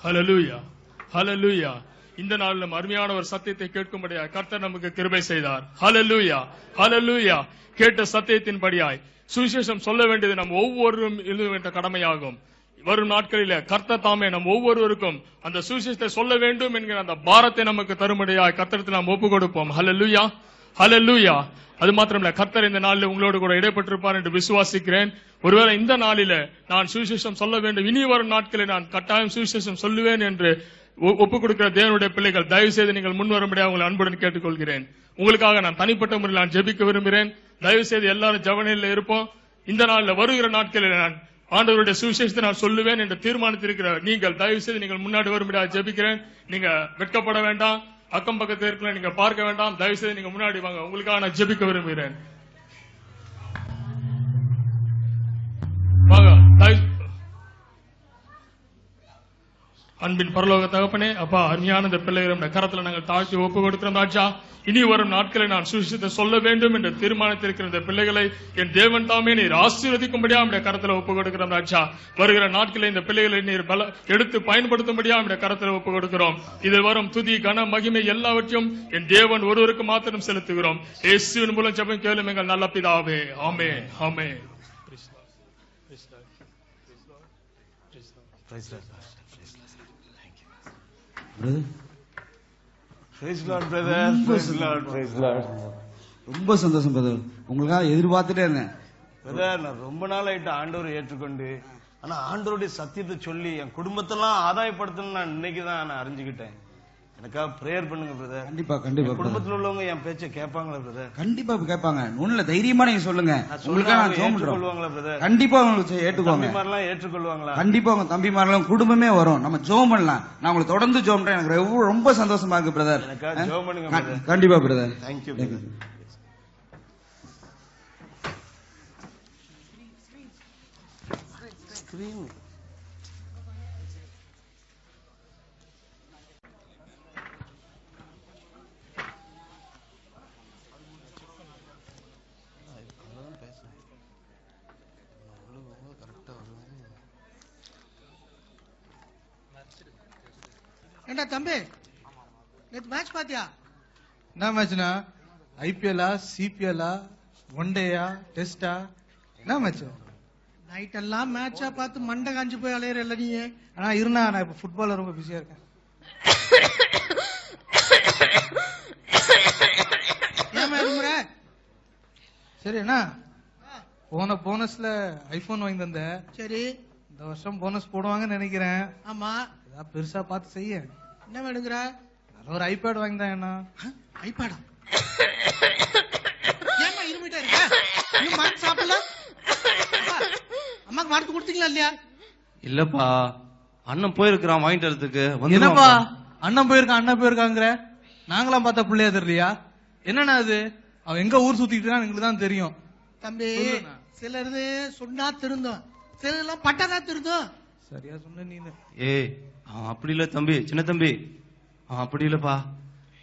ஹல்லேலூயா, ஹல்லேலூயா. இந்த நாள் நம்ம அருமையான ஒரு சத்தியத்தை கேட்கும்படியாய் கர்த்தர் நமக்கு கிருபை செய்தார். ஹல்லேலூயா, ஹல்லேலூயா. கேட்ட சத்தியத்தின்படியாய் சுவிசேஷம் சொல்ல வேண்டியது நம் ஒவ்வொருவரும் எழுத வேண்டிய கடமையாகும். வரும் நாட்களில கர்த்தர் தாமே நம் ஒவ்வொருவருக்கும் அந்த சுவிசேஷத்தை சொல்ல வேண்டும் என்கிற அந்த பாரத்தை நமக்கு தரும்படியாய் கர்த்தருக்கு நாம் ஒப்பு கொடுப்போம். ஹல்லேலூயா, ஹல்லேலூயா. அது மாத்திரமல்ல, கர்த்தர் இந்த நாளில் உங்களோடு கூட இடைப்பட்டிருப்பார் என்று விசுவாசிக்கிறேன். ஒருவேளை இந்த நாளில நான் சுவிசேஷம் சொல்ல வேண்டும், இனி வரும் நாட்களில் நான் கட்டாயம் சுவிசேஷம் சொல்லுவேன் என்று ஒப்புக் கொடுக்கிற தேவனுடைய பிள்ளைகள், தயவு செய்து நீங்கள் முன்வரும்படியாக உங்களை அன்புடன் கேட்டுக்கொள்கிறேன். உங்களுக்காக நான் தனிப்பட்ட முறையில் நான் ஜெபிக்க விரும்புகிறேன். தயவு செய்து எல்லாரும் ஜெபநிலையில் இருப்போம். இந்த நாளில் வருகிற நாட்களில் நான் ஆண்டவருடைய சுவிசேஷத்தை நான் சொல்லுவேன் என்று தீர்மானித்திருக்கிற நீங்கள் தயவு செய்து நீங்கள் முன்னாடி வரும்படியாக ஜெபிக்கிறேன். நீங்க வெட்கப்பட வேண்டாம், அக்கம் பக்கத்தில் இருக்கிற நீங்க பார்க்க வேண்டாம். தயவு செய்து நீங்க முன்னாடி வாங்க, உங்களுக்காக நான் ஜெபிக்க விரும்புகிறேன். வாங்க. அன்பின் பரலோக தகப்பனே, அப்பா, அருமையான இந்த பிள்ளைகளுடைய கரத்துல நாங்கள் தாழ்த்தி ஒப்பு கொடுக்கிறோம் ராஜா. இனி வரும் நாட்களில் நான் சுவிசேஷத்தை சொல்ல வேண்டும் என்று தீர்மானித்திருக்கிற இந்த பிள்ளைகளை என் தேவன் தாமே நீர் ஆசீர்வதிக்கும்படியா நம்முடைய கரத்துல ஒப்பு கொடுக்கிறோம் ராஜா. வருகிற நாட்களில் இந்த பிள்ளைகளை நீர் எடுத்து பயன்படுத்தும்படியா நம்முடைய கரத்துல ஒப்பு கொடுக்கிறோம். இதில் வரும் துதி, கன, மகிமை எல்லாவற்றையும் என் தேவன் ஒருவருக்கு மாத்திரம் செலுத்துகிறோம். இயேசுவின் மூலம் ஜெபம் கேளும் எங்கள் நல்ல பிதாவே. ஆமென், ஆமென். ரொம்ப சந்தோஷம் பிரதர், உங்களுக்காக எதிர்பார்த்துட்டே இருந்தேன் பிரதர். நான் ரொம்ப நாள் ஆயிட்டு ஆண்டவர் ஏற்றுக்கொண்டு, ஆனா ஆண்டவருடைய சத்தியத்தை சொல்லி என் குடும்பத்தெல்லாம் ஆதாயப்படுத்தணும்னு நான் இன்னைக்குதான் நான் அறிஞ்சுக்கிட்டேன். எனக்காக பிரேயர் பண்ணுங்க பிரதர். கண்டிப்பா கண்டிப்பா. குடும்பத்தில் உள்ளவங்க என் பேச்சை கேட்பாங்களா பிரதர்? கண்டிப்பா கேட்பாங்க. ஒண்ணுல தைரியமா நீங்க சொல்லுங்க, உங்களுக்காக நான் ஜெபம் பண்றோம் பிரதர். கண்டிப்பா உங்களுக்கு ஏற்றுக்கோங்க. தம்பிமாரெல்லாம் ஏற்றுக்கொள்வாங்களா? கண்டிப்பா உங்க தம்பிமாரெல்லாம் குடும்பமே வரும். நம்ம ஜெபம் பண்ணலாம். நான் உங்களுக்கு தொடர்ந்து ஜெபம் பண்றேன். எனக்கு ரொம்ப சந்தோஷமா இருக்கு பிரதர். எனக்காக ஜெபம் பண்ணுங்க பிரதர். கண்டிப்பா பிரதர். தேங்க்யூ. ஸ்கிரீன் ஏண்டா தம்பி, நேத்து மேட்ச் பாத்தியா? என்ன மேட்ச்னா? ஐபிஎல்லா, சிபிஎல்லா, ஒன் டேயா, டெஸ்டா? என்ன மேட்ச்? நைட் எல்லாம் மேட்சா பார்த்து மண்டை காஞ்சு போய் அலையிற நீ. ஆனா இருந்தா நான் இப்ப ஃபுட்பால்ல ரொம்ப பிஸியா இருக்கேன். ஏமா இருமுற? சரி அண்ணா, போன போனஸ்ல ஐபோன் வாங்கி தந்த. சரி, இந்த வருஷம் போனஸ் போடுவாங்கன்னு நினைக்கிறேன். ஆமா. ஏதாவது பெருசா பார்த்து செய்ய. என்ன வேணுங்கிற? நல்ல ஒரு ஐபேட் வாங்கி தான் அண்ணா. ஐபேடா? ஏமா இருமிட்டா இருக்க? நீ மார்க் சாப்பிடல? அம்மாக்கு மார்க் கொடுத்தீங்களா இல்லையா? இல்லப்பா, அண்ணன் போயிருக்கான் வாங்கிட்டு வரதுக்கு. என்னப்பா அண்ணன் போயிருக்காங்கிற? நாங்களாம் பார்த்த பிள்ளையா தெரியலையா? என்னன்னா அது? அவன் எங்க ஊர் சுத்திட்டு இருக்கான்னு எங்களுக்கு தான் தெரியும். தம்பி, சிலரு சொன்னா திருந்தோம், சிலர் பட்டாதான் திருந்தோம். சரியா சொன்ன நீ. ஏய், அவன் அப்படி இல்ல தம்பி, சின்ன தம்பி, அவன் அப்படி இல்லப்பா.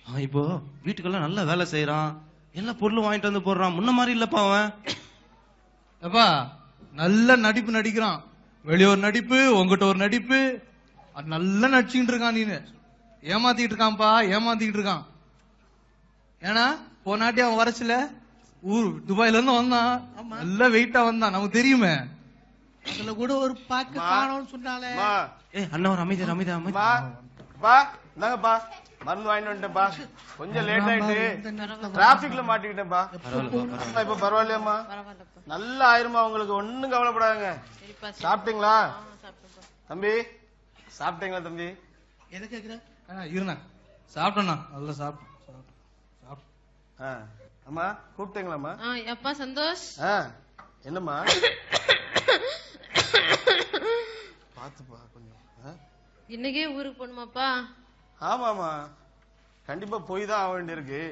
அவன் இப்போ வீட்டுக்கெல்லாம் நல்லா வேலை செய்யறான், எல்லா பொருளும் வாங்கிட்டு வந்து போடுறான். முன்ன மாதிரி இல்லப்பா அவன். அப்பா நல்ல நடிப்பு நடிக்கிறான். வெளியூர் நடிப்பு, உங்ககிட்ட ஒரு நடிப்பு, அது நல்லா நடிச்சுக்கிட்டு இருக்கான். நீனு ஏமாத்திட்டு இருக்கான்ப்பா, ஏமாத்திட்டு இருக்கான். ஏன்னா போனாட்டி அவன் வரச்சுல ஊர் துபாயில இருந்து வந்தான், நல்ல வெயிட்டா வந்தான், நமக்கு தெரியுமே. அதுல கூட ஒரு பாக்கு காணோம்னு சொன்னாலே. ஏய் அண்ணன் ஒரு அமைதி அமைதி அமைதி. இந்தாங்கப்பா, மருந்து வாங்கிட்டு வந்துட்டேன்ப்பா. கொஞ்சம் லேட் ஆயிட்டு டிராபிக்ல மாட்டிக்கிட்டேன்ப்பா. இப்ப பரவாயில்லையாம்மா? நல்லா ஆயிருமா உங்களுக்கு, ஒன்னும் கவலைப்படாதுங்க. சாப்பிட்டீங்களா தம்பி? சாப்பிட்டீங்களா தம்பி? எதை கேக்குற? இருண்ணா, சாப்பிட்டேண்ணா, நல்லா சாப்பிட்டேன். அம்மா கூப்பிட்டீங்களாம்மா? அப்பா சந்தோஷ். என்னம்மா? பாத்துப்பா கொஞ்சம். இன்னைக்கே ஊருக்கு போகணுமாப்பா? ஆமாமா, கண்டிப்பா போய் தான் ஆக வேண்டியிருக்கு.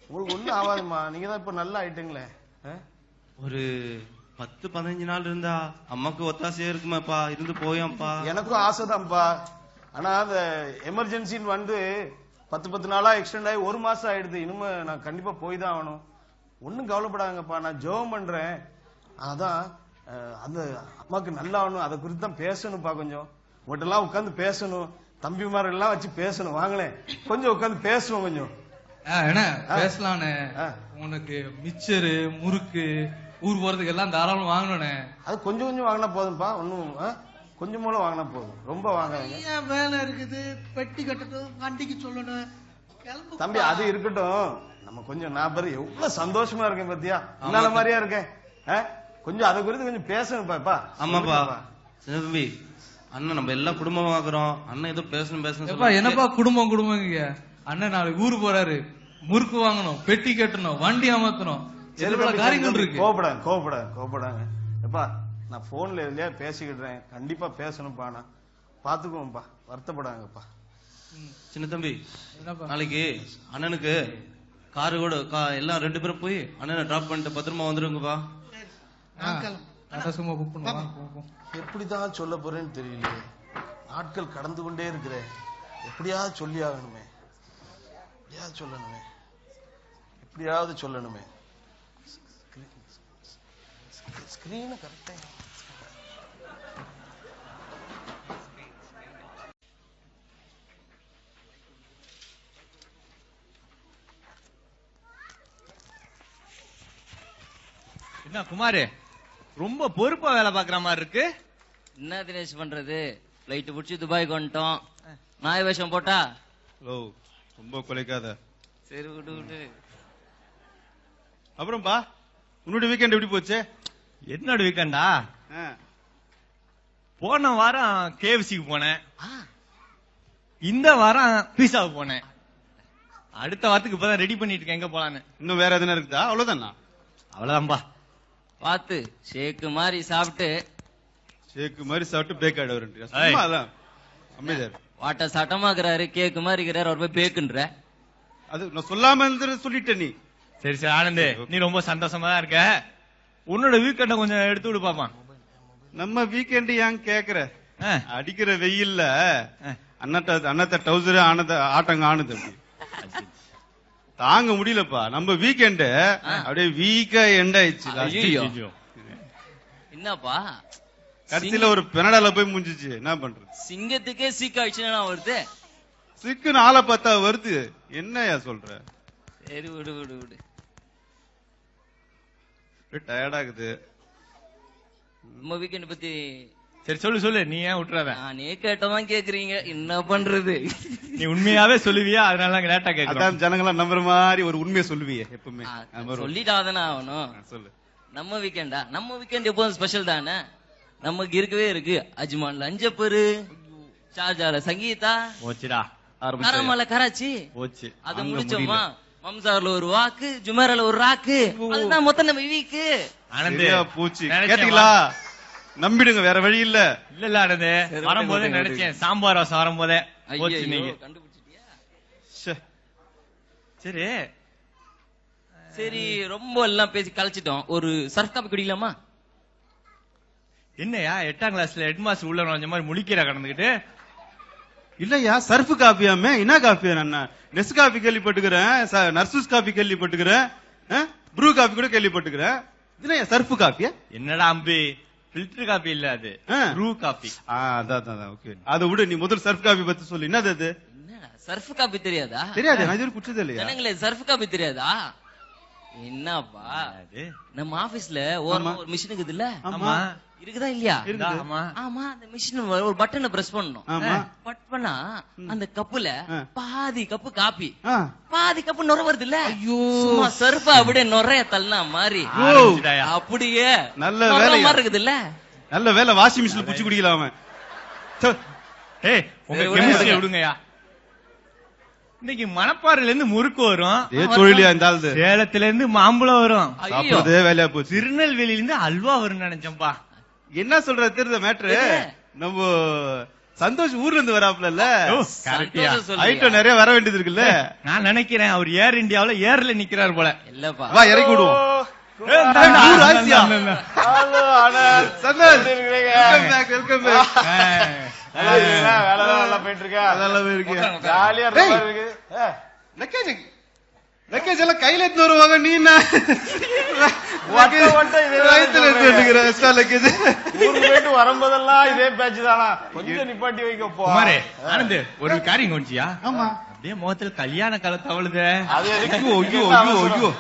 உங்களுக்கு ஒண்ணும் ஆகாதுமா, நீங்க தான் இப்ப நல்லா ஆயிட்டீங்களே. ஒரு 10-15 நாள் இருந்தா அம்மாக்கு ஒத்தாசையா இருக்குமாப்பா, இருந்து போயாம்ப்பா. எனக்கும் ஆசைதான்ப்பா. ஆனா அந்த எமர்ஜென்சின்னு வந்து 10 நாளா எக்ஸ்டெண்ட் ஆகி 1 மாசம் ஆயிடுது. இனிமே நான் கண்டிப்பா போய் தான் ஆகணும். ஒன்னும் கவலைப்படாங்கப்பா, நான் ஜெபம் பண்றேன். அதான் அந்த அம்மாக்கு நல்லா ஆகணும், அதை குறித்து தான் பேசணும்ப்பா. கொஞ்சம் உங்கள்கிட்ட எல்லாம் உட்காந்து பேசணும். தம்பிமார் எல்லாம் வச்சு பேசணும். வாங்களேன், கொஞ்சம் உட்காந்து பேசுவோம் கொஞ்சம். என்ன பேசலான்னு உனக்கு மிச்சரு முறுக்கு ஊர் போறதுக்கு எல்லாம் தாராளம் வாங்கணும்னே. அது கொஞ்சம் கொஞ்சம் வாங்கினா போதும்பா, ஒன்னும் கொஞ்சம் மூலம் வாங்கினா போதும், ரொம்ப வாங்காதீங்க. ஏன் வேலை இருக்குது, பெட்டி கட்டணும், வண்டிக்கு சொல்லணும், கிளம்பு தம்பி. அது இருக்கட்டும், நம்ம கொஞ்சம் நான் பாரு எவ்வளவு சந்தோஷமா இருக்கேன் பாத்தியா, என்னால மாதிரியா இருக்கேன். கொஞ்சம் அதை குறித்து கொஞ்சம் பேசணும்ப்பா. ஆமாப்பா சின்ன தம்பி, அண்ணன் நம்ம எல்லாம் குடும்பமா இருக்கிறோம். அண்ணன் ஏதோ பேசணும் என்னப்பா குடும்பம் குடும்பங்க. அண்ணன் நாளைக்கு ஊருக்கு போறாரு, முறுக்கு வாங்கணும், பெட்டி கட்டணும், வண்டி அமர்த்தணும், காரியங்கள் இருக்கு. கோபப்படாங்க எப்பா. நான் போன்ல இல்லையா பேசிக்கிட்டேன், கண்டிப்பா பேசணும்ப்பா. நான் பாத்துக்குவோம்ப்பா, வருத்தப்படாங்கப்பா. சின்ன தம்பி, நாளைக்கு அண்ணனுக்கு காரு கூட எல்லாம் 2 பேரும் போய் அண்ணனை டிராப் பண்ணிட்டு பத்திரமா வந்துருங்கப்பா. எப்படிதான் சொல்ல போறேன்னு தெரியலையே, நாட்கள் கடந்து கொண்டே இருக்கிறேன். எப்படியாவது சொல்லி ஆகணுமே, எப்படியாவது சொல்லணுமே. ஸ்கிரீன் கரெக்டா என்ன குமாரு, ரொம்ப பொறுப்பா வேலை பாக்குற மாதிரி இருக்கு. என்ன தினேஷ் பண்றது, பிளைட் புடிச்சு துபாய்க்கு வந்துட்டோம். நாய் வேஷம் போட்டா ரொம்ப குலைக்காத. சரி விடு விடு. அப்புறம்பா உன்னோட வீக்கெண்ட் எப்படி போச்சு? என்னோட வீக்கெண்டா, போன வாரம் கேஎஃப்சிக்கு போனேன், இந்த வாரம் பீஸாவுக்கு போனேன். அடுத்த வாரத்துக்கு இப்பதான் ரெடி பண்ணிட்டு இருக்கேன் எங்க போலான்னு. இன்னும் வேற எதுனா இருக்குதா? அவ்வளவுதானா? அவ்வளவுதான்பா. பாத்து ஷேக்கு மாதிரி சாப்பிட்டு பேக் ஆயிடுவாரு. அமைதியாரு. வாட்ட சட்டமாக்குறாரு, கேக்கு மாதிரி இருக்கிறாரு, அவர் போய் பேக்குன்ற. அது நான் சொல்லாம சொல்லிட்டேன் நீ. சரி சரி ஆனந்த், நீ ரொம்ப சந்தோஷமா தான் இருக்க. உன்னோட வீக்கெண்ட கொஞ்சம் எடுத்து விடு பாப்பா. நம்ம வீக்கெண்ட் ஏன் கேக்குற? அடிக்கிற வெயில்ல அண்ணத்த டவுசர் ஆட்டங்க ஆனது தாங்க முடியலப்பா. நம்ம வீக்கெண்ட் அப்படியே வீக்கா எண்ட் ஆயிடுச்சு. என்னப்பா கடைசியில ஒரு பெனடால போய் முடிஞ்சிச்சு. என்ன பண்றது? சிங்கத்துக்கே சீக் ஆயிடுச்சுன்னா வருது. சிக்குன்னு ஆளை பார்த்தா வருது. என்னையா சொல்ற? சரி விடு விடு விடு. டயர்டாகுது. நம்ம வீக்கெண்ட் பத்தி சரி சொல்லு சொல்லு, நீ ஏன் விட்டுறாத? நானே கேட்டதான் கேக்குறீங்க, என்ன பண்றது? நீ உண்மையாவே சொல்லுவியா? அதனால லேட்டா கேட்கலாம். ஜனங்களா நம்புற மாதிரி ஒரு உண்மையை சொல்லுவியே எப்பவுமே. சொல்லிட்டாதானே ஆகணும். சொல்லு. நம்ம வீக்கெண்டா, நம்ம வீக்கெண்ட் எப்போதும் ஸ்பெஷல் தானே. நமக்கு இருக்கவே இருக்கு. அஜ்மான்ல அஞ்சப்பரு, ஷார்ஜால சங்கீதா, போச்சுடா கரமல கராச்சி போச்சு. அது முடிச்சோமா, மம்சார்ல ஒரு வாக்கு, ஜுமேரால ஒரு ராக்கு, அதுதான் மொத்தம் நம்ம வீக்கு. ஆனந்தே பூச்சி கேட்டீங்களா? நம்பிடுங்க, வேற வழி இல்ல. இல்ல இல்ல ஆனந்தே, வரும்போதே நினைச்சேன் சாம்பார் வாசம் வரும்போதே போச்சு. நீங்க கண்டுபிடிச்சிட்டியா? சரி சரி, ரொம்ப எல்லாம் பேசி கழிச்சிட்டோம். ஒரு சர்ஃப் காப்பி குடிக்கலாமா? என்னையா 8ஆம் கிளாஸ்ல ஹெட் மாஸ்டர் உள்ள நுழைஞ்ச மாதிரி முழிக்கிறா கடந்துகிட்டு? இல்லையா, சர்ஃப் காப்பியாமே. என்ன காப்பியா? நான் Ness coffee கேள்விப்பட்டுக்கிறேன், நர்சூஸ் coffee கேள்விப்பட்டுக்கிறேன், Bru coffee கூட கேள்விப்பட்டுக்கிறேன். இதுல சர்ஃப் காப்பியா? என்னடா அம்பி, ஃபில்டர் காபி இல்ல, அது ப்ரூ காபி. அதான் ஓகே. அதை விட நீ முதல் சர்ஃப் காபி பத்தி சொல்லு. என்னது அது? சர்ஃப் காப்பி தெரியாதா? தெரியாது, நான் இது குடிச்சது இல்லையா? ஜனங்களே சர்ஃப் காப்பி தெரியாதா? என்னப்பா, நம்ம ஆபீஸ்ல ஒரு மிஷின் இருக்குது இல்ல? ஆமா. இருக்குதா இல்லையா? ஆமா. ஆமா, அந்த மிஷின் ஒரு பட்டனை பிரஸ் பண்ணணும். பட் பண்ணா அந்த கப்புல பாதி கப்பு காப்பி, பாதி கப்பு நுர வருது இல்ல? சும்மா சர்ஃப் அப்படியே நுரைய தள்ளனா மாதிரி அப்படியே நல்ல வேலை மாதிரி இருக்குது இல்ல? நல்ல வேலை, வாஷிங் மிஷின்ல புடிச்சு குடிக்கலாம. ஏய், உங்க கெமிஸ்ட்ரி விடுங்கயா. இன்னைக்கு மணப்பாறையில இருந்து முறுக்கு வரும், சேலத்துல இருந்து மாம்பழம் வரும், வேலையா போச்சு. திருநெல்வேலியில இருந்து அல்வா வரும் நினைச்சேன்பா. என்ன சொல்ற தெரியுத மேட்ரு? நம்ம சந்தோஷ் ஊர்ல இருந்து வராப்ல, ஐட்டம் நிறைய வர வேண்டியது இருக்குல்ல. நான் நினைக்கிறேன் அவர் ஏர் இந்தியாவில ஏர்ல நிக்கிறார் போல. இல்லப்பா, வா இறக்கி விடுவோம். லக்கேஜ் எல்லாம் கையில எடுத்து வருவாங்க, நீ என்ன வயித்துல எடுத்து வந்துக்கிற எக்ஸ்ட்ரா லக்கேஜ். ஊருக்கு போயிட்டு வரும்போதெல்லாம் இதே பேச்சு தானா, கொஞ்சம் நிப்பாட்டி வைக்க போ. குமாரே, ஆனந்த் ஒரு காரியம் கொஞ்சியா? ஆமா. அப்படியே முகத்துல கல்யாண கால தவழுது. அது ஐயோ ஐயோ ஐயோ ஐயோ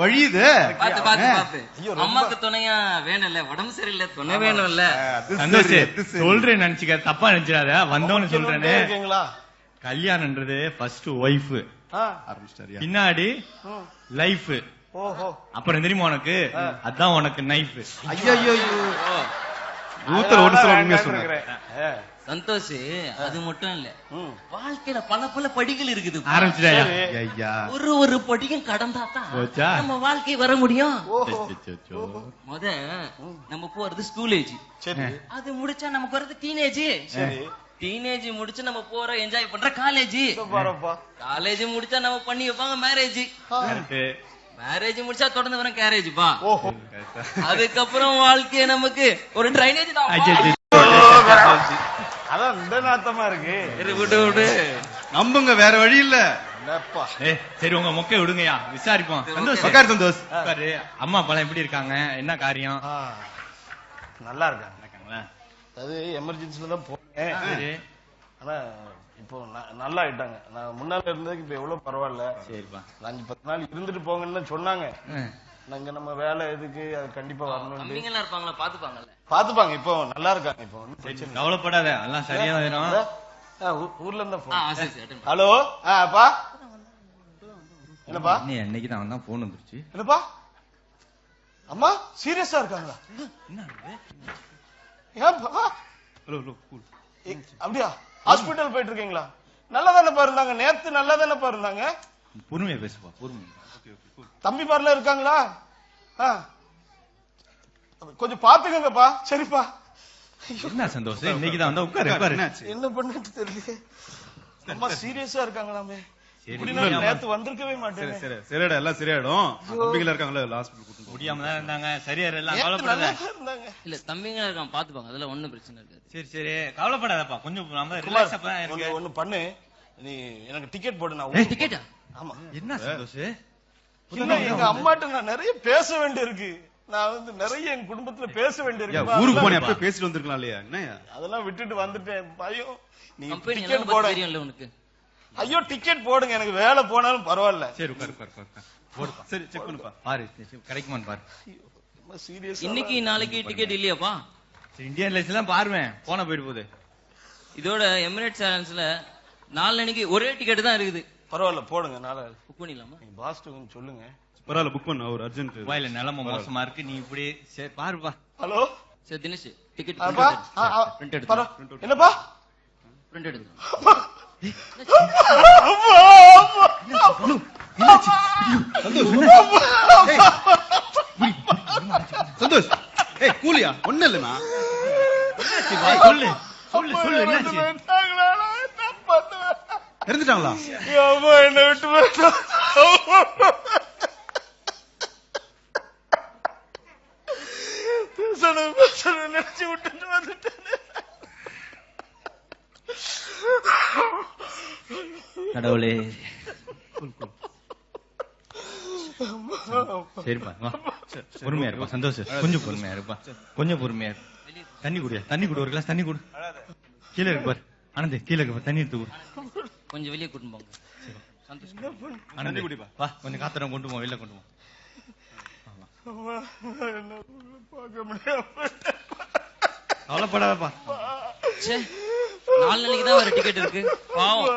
வழியுது. பாத்து பாத்து பாத்து அம்மாக்கு துணையா வேணும்ல, உடம்பு சரியில்லை துணை வேணும்ல. சந்தோஷ் சொல்றேன் நினைச்சுக்க, தப்பா நினைச்சிடாத, வந்தோன்னு சொல்றேனே. இருக்கீங்களா? கல்யாணம்ன்றது ஃபர்ஸ்ட் ஒய்ஃப், ஆரம்பிச்சிட்டாரியா? பின்னாடி லைஃப், ஓஹோ, அப்புறம் தெரியுமா உனக்கு, அதான் உனக்கு நைஃப். ஐயோ ஐயோ நூத்தர் ஒரு சொல்ல உண்மையா சொல்றேன். சந்தோஷ் அது மட்டும் இல்ல, வாழ்க்கையில பல பல படிகள் இருக்குது. ஆரம்பிச்சிட்டாயா? ஐயா ஒரு ஒரு படியும் கடந்தா தான் போச்சா? நம்ம வாழ்க்கை வர முடியும். அச்சச்சோ. முத நம்ம போறது ஸ்கூல் ஏஜ், சரி அது முடிச்சா நமக்கு வர்றது டீனேஜ், சரி, டீனேஜ் முடிச்சு நம்ம போற என்ஜாய் பண்ற காலேஜ், பாருப்பா. காலேஜ் முடிச்சா நம்ம பண்ணி வைப்பாங்க மேரேஜ், கரெக்ட். மேரேஜ் முடிச்சா தொடர்ந்து வரும் கேரேஜ் பா. ஓஹோ, அதுக்கப்புறம் வாழ்க்கைய நமக்கு ஒரு ட்ரைனேஜ் தான். அச்சச்சோ. அதான் இந்த நாத்தமா இருக்கு. விடு விடு, நம்புங்க, வேற வழி இல்ல. என்னப்பா? சரி உங்க மொக்கை விடுங்கயா, விசாரிப்போம். சந்தோஷ் உட்காரு சந்தோஷ். உட்காரு. அம்மா அப்பா எப்படி இருக்காங்க, என்ன காரியம்? நல்லா இருக்காங்க. இருக்காங்களா? அது எமர்ஜென்சில தான் போனேன். சரி ஆனா இப்போ நல்லா ஆயிட்டாங்க. நான் முன்னால இருந்ததுக்கு இப்ப எவ்வளவு பரவாயில்ல. சரிப்பா. 5-10 நாள் இருந்துட்டு போங்கன்னு சொன்னாங்க. நாங்க நம்ம வேலை எதுக்கு, அது கண்டிப்பா வரணும். தம்பிங்க எல்லாம் இருப்பாங்களா, பாத்துப்பாங்கல்ல? பாத்துப்பாங்க, இப்போ நல்லா இருக்காங்க. இப்போ ஒண்ணும் பிரச்சனை இல்ல. கவலைப்படாத, எல்லாம் சரியா வரும். ஊர்ல இருந்தா ஆ, போன். சரி, சரி, attend பண்ணு. ஹலோ, அப்பா என்னப்பா? இன்னைக்கு தான் வந்தா போன் வந்துருச்சு. என்னப்பா அம்மா சீரியஸா இருக்காங்களா? ஏன்பா? Hello hello cool. அப்படியா? ஹாஸ்பிட்டல் போயிட்டு இருக்கீங்களா? நல்லா தானே இருந்தாங்க நேத்து, நல்லா தானே இருந்தாங்க. பொறுமையா பேசுப்பா, பொறுமையா. தம்பி பாருல இருக்காங்களா? கொஞ்சம் பாத்துக்கங்கப்பா. சரிப்பா. என்ன சந்தோஷ், இன்னைக்கு தான் வந்தா உட்காரு உட்காரு. என்ன பண்ணிட்டு தெரியல. அம்மா சீரியஸா இருக்காங்களாமே. இப்படின்னா நேத்து வந்திருக்கவே மாட்டேன். சரி சரிடா, எல்லாம் சரியாயிடும். தம்பிகளா இருக்காங்களா, ஹாஸ்பிடல் கூட்டிட்டு முடியாம தான் இருந்தாங்க, சரியா எல்லாம் கவலைப்படாத. இருந்தாங்க. இல்ல தம்பிங்க இருக்காங்க, பாத்துப்பாங்க, அதெல்லாம் ஒண்ணும் பிரச்சனை இருக்காது. சரி சரி கவலைப்படாதப்பா, கொஞ்சம் நம்ம ரிலாக்ஸ் அப்பதான் இருக்கு. ஒண்ணு பண்ணு, நீ எனக்கு டிக்கெட் போடு. நான் டிக்கெட்டா? ஆமா. என்ன சந்தோஷ்? இல்ல, எங்க அம்மாட்ட நான் நிறைய பேச வேண்டியிருக்கு. நான் வந்து நிறைய எங்க குடும்பத்துல பேச வேண்டியிருக்கு. ஊருக்கு போனே அப்ப பேசிட்டு வந்திருக்கலாம் இல்லையா? என்னையா அதெல்லாம் விட்டுட்டு வந்துட்டேன். பயம். நீ கம்பெனி டிக்கெட் எல்லாம் போட. தெரியும்ல உனக்கு. ஐயோ டிக்கெட் போடுங்க, எனக்கு வேலை போனாலும் பரவாயில்ல. சரி உட்காரு உட்காரு உட்காரு. போடுப்பா. சரி செக் பண்ணுப்பா. பாரு கிடைக்குமான்னு பாரு. சீரியஸ். இன்னைக்கு நாளைக்கு டிக்கெட் இல்லையாப்பா? சரி இந்தியன் லைன்ஸ் எல்லாம் பாருவேன், போன போயிட்டு போகுது. இதோட எமிரேட்ஸ் ஏர்லைன்ஸ்ல 4 அன்னைக்கு ஒரே டிக்கெட் தான் இருக்குது. பரவாயில்ல போடுங்க. நாளை புக் பண்ணிடலாமா? நீ பாஸ்ட்டு கொஞ்சம் சொல்லுங்க. பரவாயில்ல, புக் பண்ணு, ஒரு அர்ஜென்ட். மொபைல்ல நிலைமை மோசமா இருக்கு, நீ இப்படி சரி பாருப்பா. ஹலோ சரி தினேஷ், டிக்கெட் அப்பா பிரிண்ட் எடுத்து. என்னப்பா? பிரிண்ட் எடுத்து. சந்தோஷ் ஏய் கூலியா? ஒண்ணு இல்லைண்ணா. சொல்லு சொல்லு சொல்லு, என்னாச்சு? தெரிஞ்சுட்டாங்களா? என்ன விட்டு போயிட்டா. நினைச்சு விட்டுட்டு வந்துட்டேன். கடவுளே. சரிப்பா வா, பொறுமையா இருப்பா சந்தோஷ், கொஞ்சம் பொறுமையா இருப்பா, கொஞ்சம் பொறுமையா இரு. தண்ணி குடியா, தண்ணி குடு, ஒரு கிளாஸ் தண்ணி குடு. கீழே இருக்கு பாரு ஆனந்த், கீழே இருக்கு பாரு, தண்ணி எடுத்து குடு. கொஞ்சம் வெளியே கூட்டிட்டு போங்க. சந்தோஷ் ஆனந்த் குடிப்பா, வா கொஞ்சம் காத்திரம் கொண்டு போ, வெளில கொண்டு போ. கவலைப்படாதப்பா. 4 நாளைக்கு தான் வர டிக்கெட் இருக்கு, பாவம்.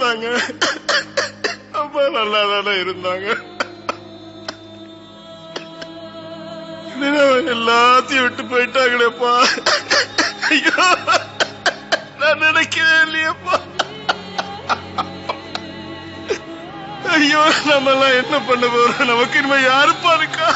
இருந்தாங்க. அம்மா நல்லா தானே இருந்தாங்க. எல்லாத்தையும் விட்டு போயிட்டாங்களேப்பா. ஐயோ, நான் நினைக்கவே இல்லையப்பா. ஐயோ, நம்ம எல்லாம் என்ன பண்ண போறோம்? நமக்கு இனிமே யாருப்பா இருக்கா?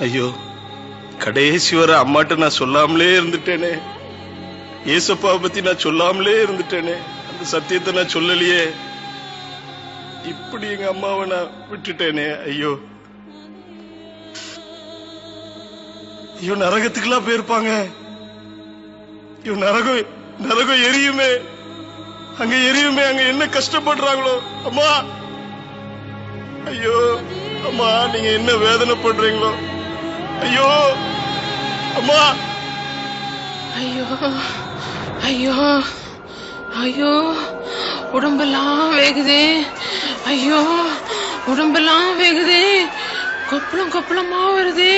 ஐயோ, கடைசி வரை அம்மாட்ட நான் சொல்லாமலே இருந்துட்டேனே. ஏசப்பாவை பத்தி நான் சொல்லாமலே இருந்துட்டேனே. அந்த சத்தியத்தை நான் சொல்லலையே. இப்படி எங்க அம்மாவை நான் விட்டுட்டேனே. ஐயோ ஐயோ, நரகத்துக்கெல்லாம் போயிருப்பாங்க. ஐயோ, நரகம் எரியுமே. அங்க எரியுமே. அங்க என்ன கஷ்டப்படுறாங்களோ. அம்மா, ஐயோ அம்மா, நீங்க என்ன வேதனை பண்றீங்களோ. ஐயோ அம்மா. ஐயோ ஐயோ ஐயோ, உடம்பெல்லாம் வேகுதே. ஐயோ, உடம்பெல்லாம் வேகுதே. கொப்பளம் கொப்பளமா வருதே.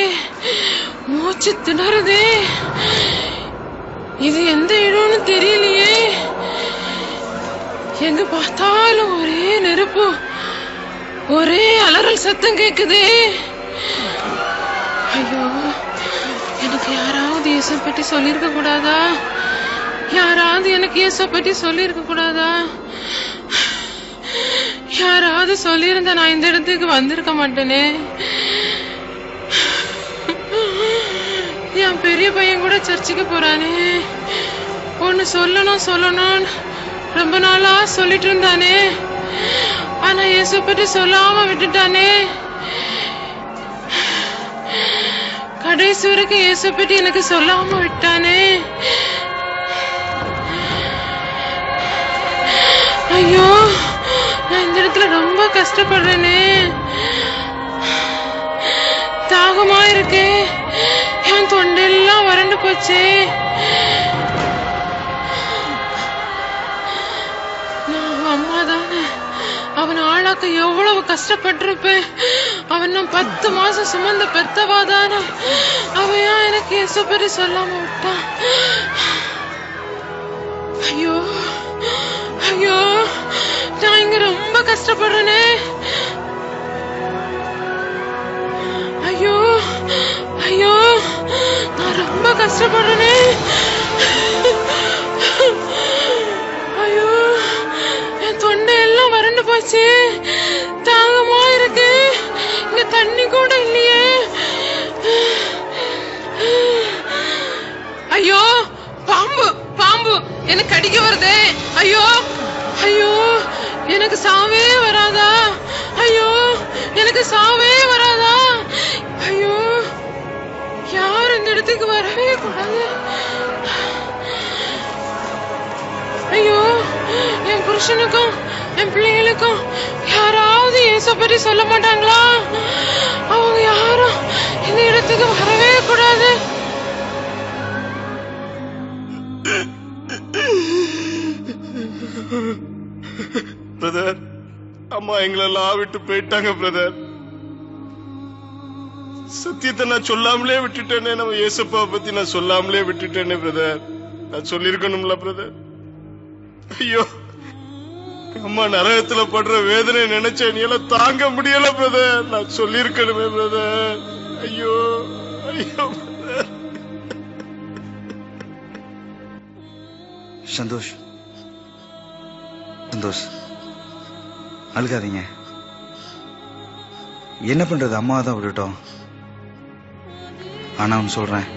மூச்சு திணறுதே. இது எந்த இடம்னு தெரியலையே. எங்க பார்த்தாலும் ஒரே நெருப்பு, ஒரே அலறல் சத்தம் கேக்குதே. ஐயோ, எனக்கு யாராவது இயேசு பற்றி சொல்லிருக்க கூடாதா? யாராவது எனக்கு இயேசு பற்றி சொல்லிருக்க கூடாதா? யாராவது சொல்லியிருந்தா நான் இந்த இடத்துக்கு வந்திருக்க மாட்டேனே. என் பெரிய பையன் கூட சர்ச்சுக்கு போறானே. ஒன்னு சொல்லணும் ரொம்ப நாளா சொல்லிட்டு இருந்தானே. ஆனா இயேசு பற்றி சொல்லாம விட்டுட்டானே. கடைசி வரைக்கும் இயேசு பற்றி எனக்கு சொல்லாம விட்டானே. ஐயோ, நான் இந்த இடத்துல ரொம்ப கஷ்டப்படுறேனே. தாகமா இருக்கே. என் தொண்டெல்லாம் வறண்டு போச்சே. நான் அம்மா தானே. அவன் ஆளாக்க எவ்வளவு கஷ்டப்பட்டிருப்பேன். அவன் நான் 10 மாசம் சுமந்த பெத்தவாதானே. அவையா எனக்கு இயேசு பற்றி சொல்லாம விட்டான். ஐயோ ஐயோ, நான் இங்க ரொம்ப கஷ்டப்படுறேனே. ஐயோ ஐயோ, நான் ரொம்ப கஷ்டப்படுறேனே. ஐயோ, என் தொண்டை எல்லாம் வறண்டு போச்சு. தாகமா இருக்கு. இங்க தண்ணி கூட இல்லையே. ஐயோ, பாம்பு பாம்பு எனக்கு கடிக்க வருதே. ஐயோ ஐயோ, எனக்கு சாவே வராதா? ஐயோ, எனக்கு சாவே வராதா? ஐயோ, யாரும் இந்த இடத்துக்கு வரவே கூடாது. ஐயோ, என் புருஷனுக்கும் என் பிள்ளைகளுக்கும் யாராவது இயேசு பற்றி சொல்ல மாட்டாங்களா? அவங்க யாரும் இந்த இடத்துக்கு வரவே கூடாது. பிரதர், அம்மா எங்களெல்லாம் விட்டு போயிட்டாங்க பிரதர். சத்தியத்தை நான் சொல்லாமலே விட்டுட்டேனே. நம்ம இயேசுப்பா பத்தி நான் சொல்லாமலே விட்டுட்டேனே பிரதர். நான் சொல்லிருக்கணும்ல பிரதர். ஐயோ, அம்மா நரகத்துல படுற வேதனை நினைச்ச நீ எல்லாம் தாங்க முடியல பிரதர். நான் சொல்லிருக்கணுமே பிரதர். ஐயோ ஐயோ. சந்தோஷ் சந்தோஷ், அழுகாதீங்க. என்ன பண்றது, அம்மா தான் விட்டுட்டோம். ஆனா ஒன்னு சொல்றேன்,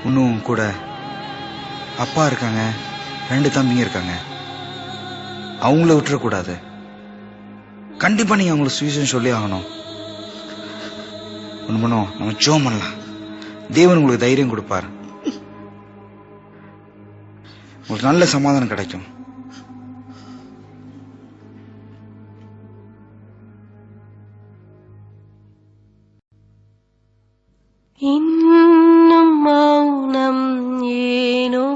இன்னும் கூட அப்பா இருக்காங்க, 2 தம்பிங்க இருக்காங்க. அவங்கள விட்டுறக்கூடாது. கண்டிப்பா நீங்க அவங்களுக்கு சுவிசேஷம் சொல்லி ஆகணும். ஒண்ணு பண்ணுவோம், நம்ம ஜெபம் பண்ணலாம். தேவன் உங்களுக்கு தைரியம் கொடுப்பார். உங்களுக்கு நல்ல சமாதானம் கிடைக்கும். இன்னும் மௌனம் ஏனோ,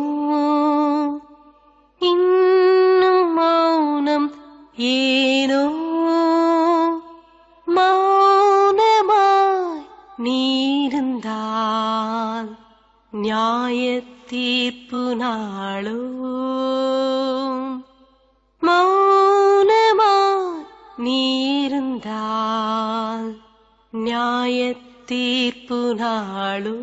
இன்னும் மௌனம் ஏனோ, மௌனமாய் நீருந்தால் நியாய தீர்ப்பு நாளோ, மௌனமாய் நீருந்தால் நியாய தீர்ப்பு நாளோ,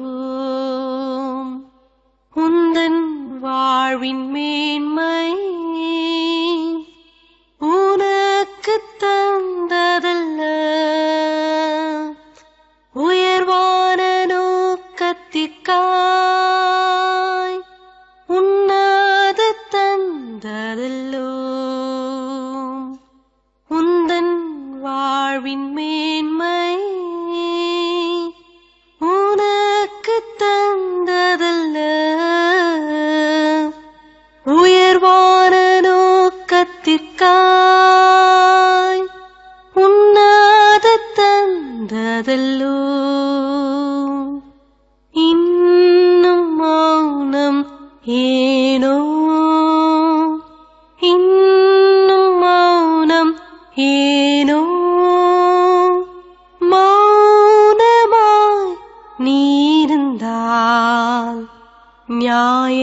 உந்தன் வாழ்வின் மேன்மை உனக்கு தந்ததல்ல, உயர்வான நோக்கத்திற்காய் உன்னது தந்ததல்லோ, உந்தன் வாழ்வின் மேன்மை உனக்கு தந்ததல்ல, உயர்வான நோக்கத்திற்காய் உன்னது தந்ததல்லோ. இன்னும் மௌனம் ஏனோ, இன்னும் மௌனம் ஏனோ, மௌனமாய் நீருந்தால் நியாய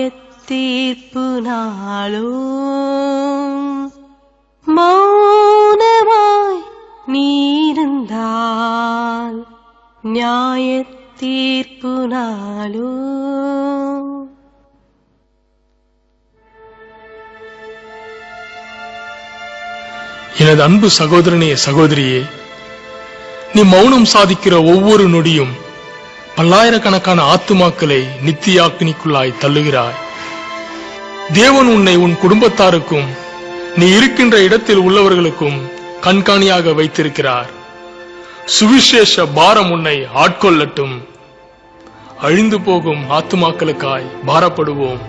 தீர்ப்பு நாளோ, மௌனமாய் நீருந்தால் நியாய தீர்ப்பு நாளோ. எனது அன்பு சகோதரனே, சகோதரியே, நீ மௌனம் சாதிக்கிற ஒவ்வொரு நொடியும் பல்லாயிரக்கணக்கான ஆத்துமாக்களை நித்திய அக்கினிக்குள்ளாய் தள்ளுகிறாய். தேவன் உன்னை உன் குடும்பத்தாருக்கும் நீ இருக்கின்ற இடத்தில் உள்ளவர்களுக்கும் கண்காணியாக வைத்திருக்கிறார். சுவிசேஷ பாரம் உன்னை ஆட்கொள்ளட்டும். அழிந்து போகும் ஆத்துமாக்களுக்காய் பாரப்படுவோம்.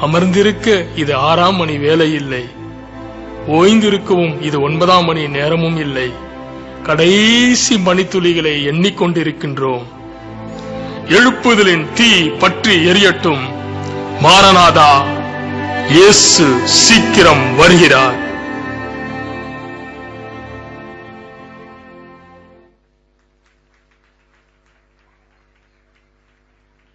அமர்ந்திருக்க இது 6ஆம் மணி வேலை இல்லை, ஓய்ந்திருக்கவும் இது 9ஆம் மணி நேரமும் இல்லை. கடைசி மணித்துளிகளை எண்ணிக்கொண்டிருக்கின்றோம். எழுப்புதலின் தீ பற்றி எரியட்டும். மாரநாதா, இயேசு சீக்கிரம் வருகிறார்.